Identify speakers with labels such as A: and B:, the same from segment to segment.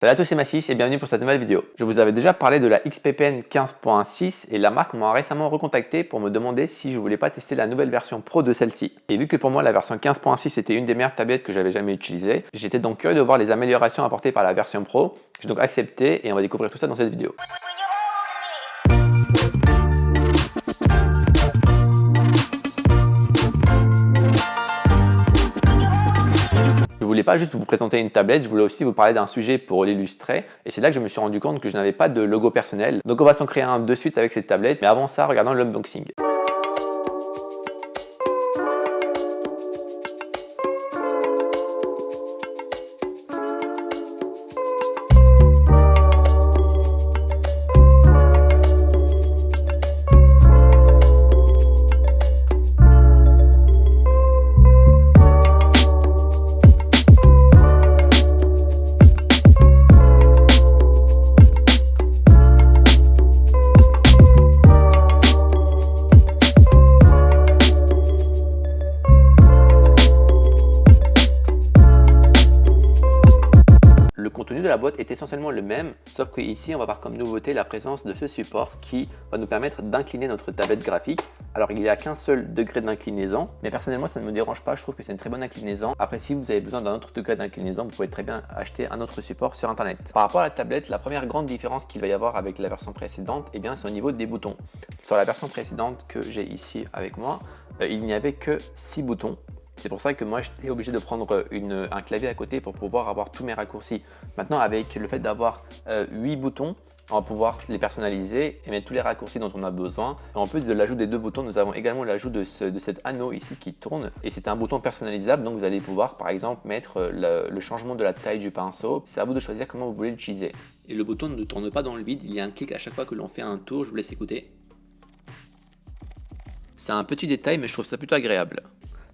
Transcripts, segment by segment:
A: Salut à tous, c'est Massis et bienvenue pour cette nouvelle vidéo. Je vous avais déjà parlé de la XP Pen 15.6 et la marque m'a récemment recontacté pour me demander si je voulais pas tester la nouvelle version Pro de celle-ci. Et vu que pour moi la version 15.6 était une des meilleures tablettes que j'avais jamais utilisées, j'étais donc curieux de voir les améliorations apportées par la version Pro. J'ai donc accepté et on va découvrir tout ça dans cette vidéo. Je voulais pas juste vous présenter une tablette, je voulais aussi vous parler d'un sujet pour l'illustrer. Et c'est là que je me suis rendu compte que je n'avais pas de logo personnel. Donc on va s'en créer un de suite avec cette tablette. Mais avant ça, regardons l'unboxing. Le contenu de la boîte est essentiellement le même, sauf qu'ici on va avoir comme nouveauté la présence de ce support qui va nous permettre d'incliner notre tablette graphique. Alors il n'y a qu'un seul degré d'inclinaison, mais personnellement ça ne me dérange pas, je trouve que c'est une très bonne inclinaison. Après, si vous avez besoin d'un autre degré d'inclinaison, vous pouvez très bien acheter un autre support sur internet. Par rapport à la tablette, la première grande différence qu'il va y avoir avec la version précédente, c'est au niveau des boutons. Sur la version précédente que j'ai ici avec moi, il n'y avait que 6 boutons. C'est pour ça que moi j'étais obligé de prendre un clavier à côté pour pouvoir avoir tous mes raccourcis. Maintenant, avec le fait d'avoir 8 boutons, on va pouvoir les personnaliser et mettre tous les raccourcis dont on a besoin. Et en plus de l'ajout des 2 boutons, nous avons également l'ajout de cet anneau ici qui tourne. Et c'est un bouton personnalisable, donc vous allez pouvoir par exemple mettre le changement de la taille du pinceau. C'est à vous de choisir comment vous voulez l'utiliser. Et le bouton ne tourne pas dans le vide, il y a un clic à chaque fois que l'on fait un tour, je vous laisse écouter. C'est un petit détail, mais je trouve ça plutôt agréable.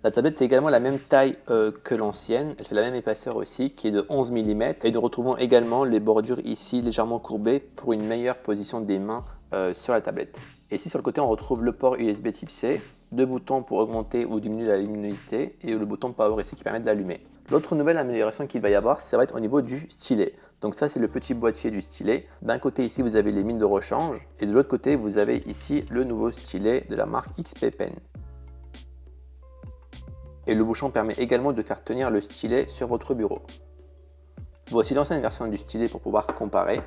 A: La tablette est également la même taille que l'ancienne, elle fait la même épaisseur aussi qui est de 11 mm et nous retrouvons également les bordures ici légèrement courbées pour une meilleure position des mains sur la tablette. Et ici sur le côté on retrouve le port USB type C, 2 boutons pour augmenter ou diminuer la luminosité et le bouton Power ici qui permet de l'allumer. L'autre nouvelle amélioration qu'il va y avoir, ça va être au niveau du stylet. Donc ça c'est le petit boîtier du stylet. D'un côté ici vous avez les mines de rechange et de l'autre côté vous avez ici le nouveau stylet de la marque XP Pen. Et le bouchon permet également de faire tenir le stylet sur votre bureau. Voici l'ancienne version du stylet pour pouvoir comparer.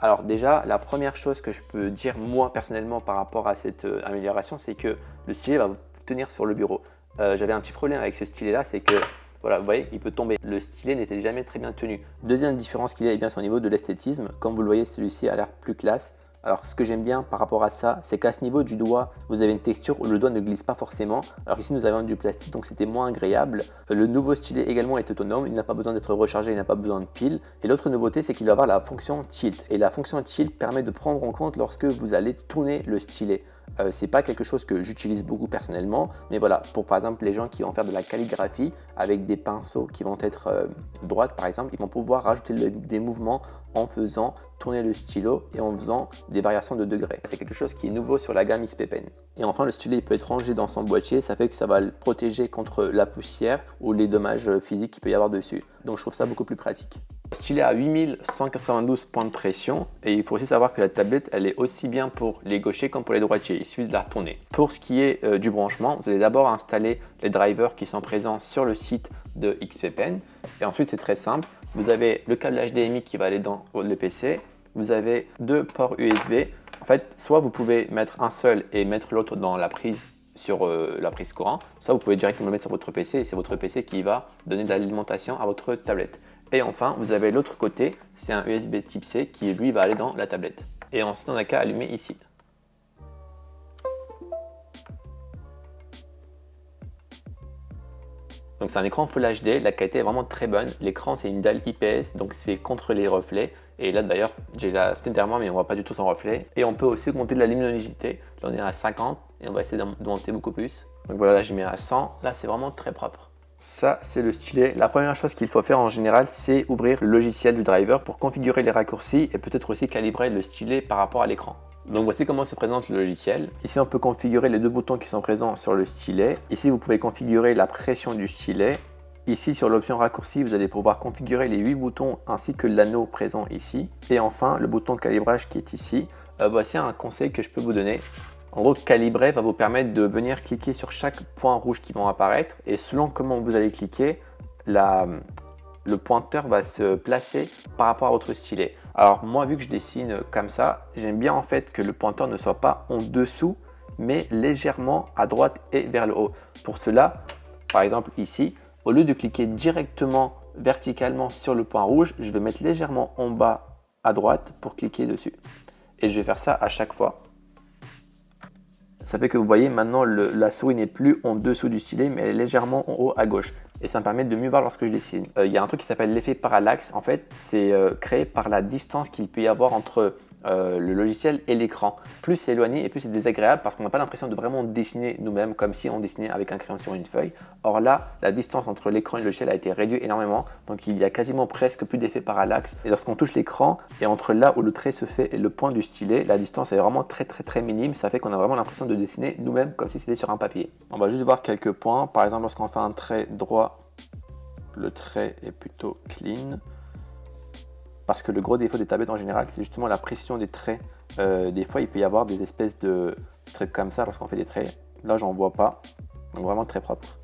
A: Alors déjà, la première chose que je peux dire moi personnellement par rapport à cette amélioration, c'est que le stylet va vous tenir sur le bureau. J'avais un petit problème avec ce stylet là, c'est que voilà, vous voyez, il peut tomber. Le stylet n'était jamais très bien tenu. Deuxième différence qu'il y a, c'est au niveau de l'esthétisme. Comme vous le voyez, celui-ci a l'air plus classe. Alors ce que j'aime bien par rapport à ça, c'est qu'à ce niveau du doigt, vous avez une texture où le doigt ne glisse pas forcément. Alors ici nous avons du plastique, donc c'était moins agréable. Le nouveau stylet également est autonome, il n'a pas besoin d'être rechargé, il n'a pas besoin de pile. Et l'autre nouveauté, c'est qu'il va avoir la fonction tilt. Et la fonction tilt permet de prendre en compte lorsque vous allez tourner le stylet. C'est pas quelque chose que j'utilise beaucoup personnellement, mais voilà, pour par exemple les gens qui vont faire de la calligraphie avec des pinceaux qui vont être droites par exemple, ils vont pouvoir rajouter des mouvements en faisant tourner le stylo et en faisant des variations de degrés. C'est quelque chose qui est nouveau sur la gamme XP Pen. Et enfin, le stylet peut être rangé dans son boîtier, ça fait que ça va le protéger contre la poussière ou les dommages physiques qu'il peut y avoir dessus. Donc je trouve ça beaucoup plus pratique. Le stylet a 8192 points de pression et il faut aussi savoir que la tablette elle est aussi bien pour les gauchers comme pour les droitiers, il suffit de la retourner. Pour ce qui est du branchement, vous allez d'abord installer les drivers qui sont présents sur le site de XP Pen et ensuite c'est très simple, vous avez le câble HDMI qui va aller dans le PC, vous avez 2 ports USB, en fait soit vous pouvez mettre un seul et mettre l'autre dans la prise sur la prise courant, soit vous pouvez directement le mettre sur votre PC et c'est votre PC qui va donner de l'alimentation à votre tablette. Et enfin, vous avez l'autre côté, c'est un USB type C qui lui va aller dans la tablette. Et ensuite, on n'a qu'à allumer ici. Donc c'est un écran Full HD, la qualité est vraiment très bonne. L'écran c'est une dalle IPS, donc c'est contre les reflets. Et là d'ailleurs, j'ai la fenêtre derrière moi, mais on voit pas du tout son reflet. Et on peut aussi monter de la luminosité. Là on est à 50 et on va essayer de monter beaucoup plus. Donc voilà, là j'ai mis à 100. Là c'est vraiment très propre. Ça, c'est le stylet. La première chose qu'il faut faire en général, c'est ouvrir le logiciel du driver pour configurer les raccourcis et peut-être aussi calibrer le stylet par rapport à l'écran. Donc voici comment se présente le logiciel. Ici, on peut configurer les 2 boutons qui sont présents sur le stylet. Ici, vous pouvez configurer la pression du stylet. Ici, sur l'option raccourci, vous allez pouvoir configurer les 8 boutons ainsi que l'anneau présent ici. Et enfin, le bouton de calibrage qui est ici. Voici un conseil que je peux vous donner. En gros, calibrer va vous permettre de venir cliquer sur chaque point rouge qui va apparaître. Et selon comment vous allez cliquer, le pointeur va se placer par rapport à votre stylet. Alors moi, vu que je dessine comme ça, j'aime bien en fait que le pointeur ne soit pas en dessous, mais légèrement à droite et vers le haut. Pour cela, par exemple ici, au lieu de cliquer directement verticalement sur le point rouge, je vais mettre légèrement en bas à droite pour cliquer dessus. Et je vais faire ça à chaque fois. Ça fait que vous voyez maintenant la souris n'est plus en dessous du stylet, mais elle est légèrement en haut à gauche. Et ça me permet de mieux voir lorsque je dessine. Il y a un truc qui s'appelle l'effet parallaxe. En fait, c'est créé par la distance qu'il peut y avoir entre le logiciel et l'écran. Plus c'est éloigné et plus c'est désagréable parce qu'on n'a pas l'impression de vraiment dessiner nous-mêmes comme si on dessinait avec un crayon sur une feuille. Or là, la distance entre l'écran et le logiciel a été réduite énormément, donc il y a quasiment presque plus d'effet parallaxe. Et lorsqu'on touche l'écran et entre là où le trait se fait et le point du stylet, la distance est vraiment très minime. Ça fait qu'on a vraiment l'impression de dessiner nous-mêmes comme si c'était sur un papier. On va juste voir quelques points. Par exemple, lorsqu'on fait un trait droit, le trait est plutôt clean. Parce que le gros défaut des tablettes en général, c'est justement la pression des traits. Des fois, il peut y avoir des espèces de trucs comme ça lorsqu'on fait des traits. Là, j'en vois pas. Donc vraiment très propre.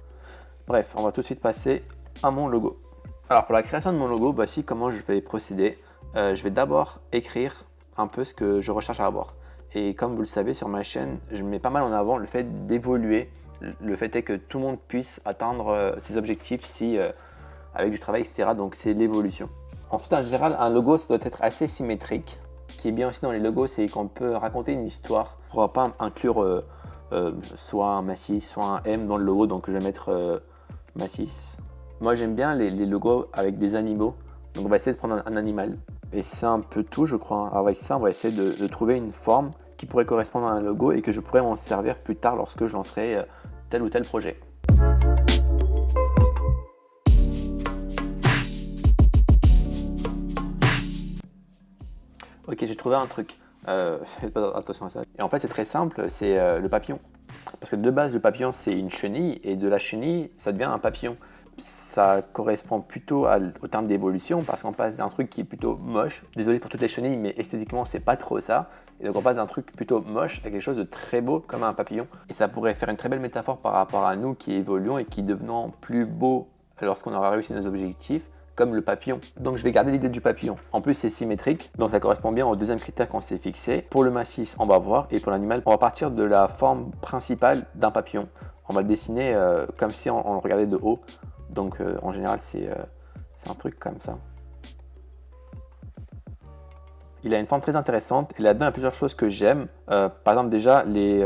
A: Bref, on va tout de suite passer à mon logo. Alors pour la création de mon logo, voici comment je vais procéder. Je vais d'abord écrire un peu ce que je recherche à avoir. Et comme vous le savez, sur ma chaîne, je mets pas mal en avant le fait d'évoluer. Le fait est que tout le monde puisse atteindre ses objectifs si, avec du travail, etc. Donc c'est l'évolution. Ensuite, en général, un logo, ça doit être assez symétrique. Ce qui est bien aussi dans les logos, c'est qu'on peut raconter une histoire. On ne pourra pas inclure soit un Massys, soit un M dans le logo, donc je vais mettre Massys. Moi, j'aime bien les logos avec des animaux. Donc on va essayer de prendre un animal. Et c'est un peu tout, je crois. Alors avec ça, on va essayer de trouver une forme qui pourrait correspondre à un logo et que je pourrais m'en servir plus tard lorsque je lancerai tel ou tel projet. Ok, j'ai trouvé un truc. Faites pas attention à ça. Et en fait, c'est très simple, c'est le papillon. Parce que de base, le papillon, c'est une chenille, et de la chenille, ça devient un papillon. Ça correspond plutôt au terme d'évolution, parce qu'on passe d'un truc qui est plutôt moche. Désolé pour toutes les chenilles, mais esthétiquement, c'est pas trop ça. Et donc, on passe d'un truc plutôt moche à quelque chose de très beau, comme un papillon. Et ça pourrait faire une très belle métaphore par rapport à nous qui évoluons et qui devenons plus beaux lorsqu'on aura réussi nos objectifs, comme le papillon. Donc je vais garder l'idée du papillon. En plus c'est symétrique, donc ça correspond bien au deuxième critère qu'on s'est fixé. Pour le Massys, on va voir, et pour l'animal, on va partir de la forme principale d'un papillon. On va le dessiner comme si on le regardait de haut. Donc en général c'est un truc comme ça. Il a une forme très intéressante et là-dedans il y a plusieurs choses que j'aime. Par exemple déjà les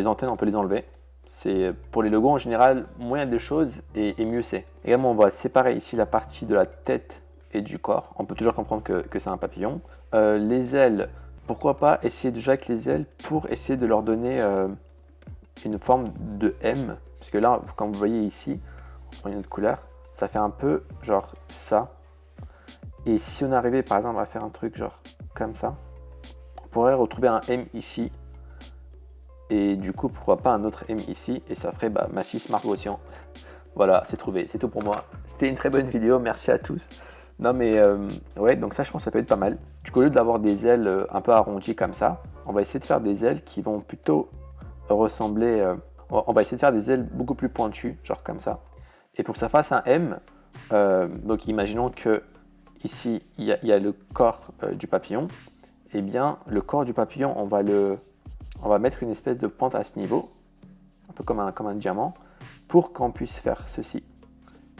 A: antennes on peut les enlever. C'est pour les logos en général, moins il y a de choses et mieux c'est. Également, on va séparer ici la partie de la tête et du corps. On peut toujours comprendre que c'est un papillon. Les ailes, pourquoi pas essayer déjà avec les ailes pour essayer de leur donner une forme de M. Parce que là, comme vous voyez ici, en une autre couleur, ça fait un peu genre ça. Et si on arrivait par exemple à faire un truc genre comme ça, on pourrait retrouver un M ici. Et du coup, pourquoi pas un autre M ici, et ça ferait Massys Marc-Gossian. Voilà, c'est trouvé, c'est tout pour moi. C'était une très bonne vidéo, merci à tous. Non mais ouais, donc ça je pense que ça peut être pas mal. Du coup, au lieu d'avoir des ailes un peu arrondies comme ça, on va essayer de faire des ailes qui vont plutôt ressembler... on va essayer de faire des ailes beaucoup plus pointues, genre comme ça. Et pour que ça fasse un M, donc imaginons que ici il y a le corps du papillon. Et bien, le corps du papillon, on va mettre une espèce de pente à ce niveau, un peu comme un diamant, pour qu'on puisse faire ceci.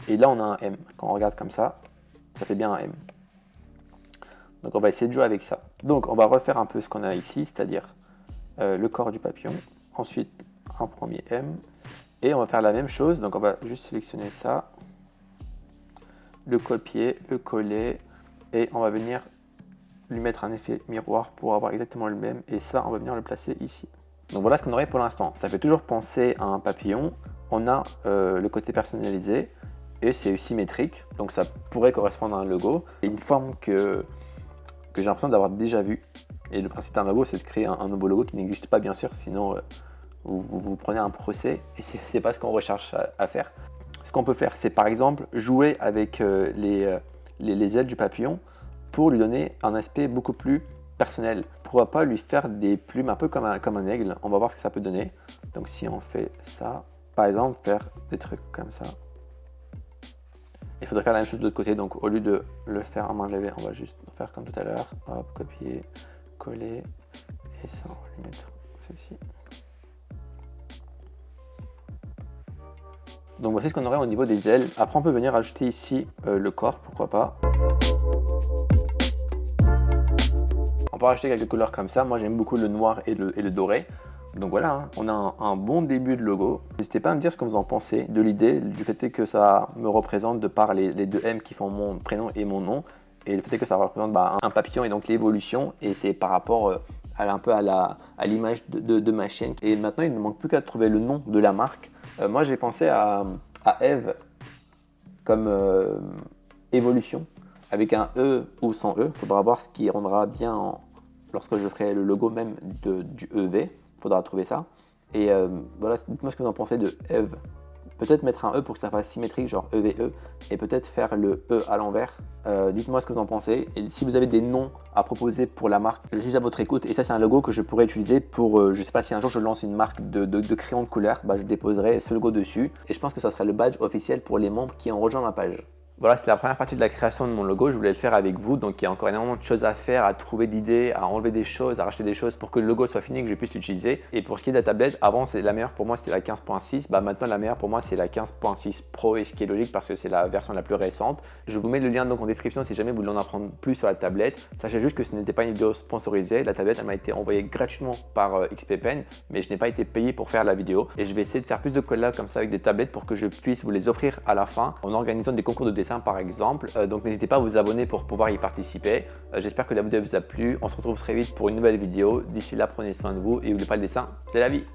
A: Et là, on a un M. Quand on regarde comme ça fait bien un M. Donc, on va essayer de jouer avec ça. Donc, on va refaire un peu ce qu'on a ici, c'est-à-dire le corps du papillon. Ensuite, un premier M. Et on va faire la même chose. Donc, on va juste sélectionner ça, le copier, le coller, et on va venir lui mettre un effet miroir pour avoir exactement le même, et ça on va venir le placer ici. Donc voilà ce qu'on aurait pour l'instant. Ça fait toujours penser à un papillon. On a le côté personnalisé et c'est symétrique, donc ça pourrait correspondre à un logo. Et une forme que j'ai l'impression d'avoir déjà vue. Et le principe d'un logo, c'est de créer un nouveau logo qui n'existe pas bien sûr, sinon vous prenez un procès et c'est pas ce qu'on recherche à faire. ce qu'on peut faire, c'est par exemple jouer avec les ailes du papillon pour lui donner un aspect beaucoup plus personnel. Pourquoi pas lui faire des plumes un peu comme un aigle. On va voir ce que ça peut donner. Donc si on fait ça, par exemple, faire des trucs comme ça. Il faudrait faire la même chose de l'autre côté. Donc au lieu de le faire à main levée, on va juste faire comme tout à l'heure. Hop, copier, coller. Et ça, on va lui mettre ceci. Donc voici ce qu'on aurait au niveau des ailes. Après on peut venir ajouter ici le corps, pourquoi pas. On peut rajouter quelques couleurs comme ça. Moi j'aime beaucoup le noir et le doré. Donc voilà, hein, on a un bon début de logo. N'hésitez pas à me dire ce que vous en pensez de l'idée, du fait que ça me représente de par les deux M qui font mon prénom et mon nom. Et le fait que ça représente un papillon et donc l'évolution. Et c'est par rapport un peu à l'image de ma chaîne. Et maintenant il ne manque plus qu'à trouver le nom de la marque. Moi j'ai pensé à Eve comme évolution avec un E ou sans E. Il faudra voir ce qui rendra bien lorsque je ferai le logo même du EV. Il faudra trouver ça. Et voilà, dites-moi ce que vous en pensez de Eve. Peut-être mettre un E pour que ça fasse symétrique, genre EVE, et peut-être faire le E à l'envers. Dites-moi ce que vous en pensez. Et si vous avez des noms à proposer pour la marque, je suis à votre écoute. Et ça, c'est un logo que je pourrais utiliser pour, je ne sais pas si un jour je lance une marque de crayon de couleur, je déposerai ce logo dessus. Et je pense que ça sera le badge officiel pour les membres qui ont rejoint ma page. Voilà, c'était la première partie de la création de mon logo. Je voulais le faire avec vous. Donc, il y a encore énormément de choses à faire, à trouver d'idées, à enlever des choses, à racheter des choses pour que le logo soit fini et que je puisse l'utiliser. Et pour ce qui est de la tablette, avant, la meilleure pour moi, c'était la 15.6. Maintenant, la meilleure pour moi, c'est la 15.6 Pro. Et ce qui est logique parce que c'est la version la plus récente. Je vous mets le lien donc en description si jamais vous voulez en apprendre plus sur la tablette. Sachez juste que ce n'était pas une vidéo sponsorisée. La tablette, elle m'a été envoyée gratuitement par XPPen, mais je n'ai pas été payé pour faire la vidéo. Et je vais essayer de faire plus de collabs comme ça avec des tablettes pour que je puisse vous les offrir à la fin en organisant des concours de dessin par exemple. Donc n'hésitez pas à vous abonner pour pouvoir y participer. J'espère que la vidéo vous a plu. On se retrouve très vite pour une nouvelle vidéo. D'ici là, prenez soin de vous et n'oubliez pas le dessin, c'est la vie.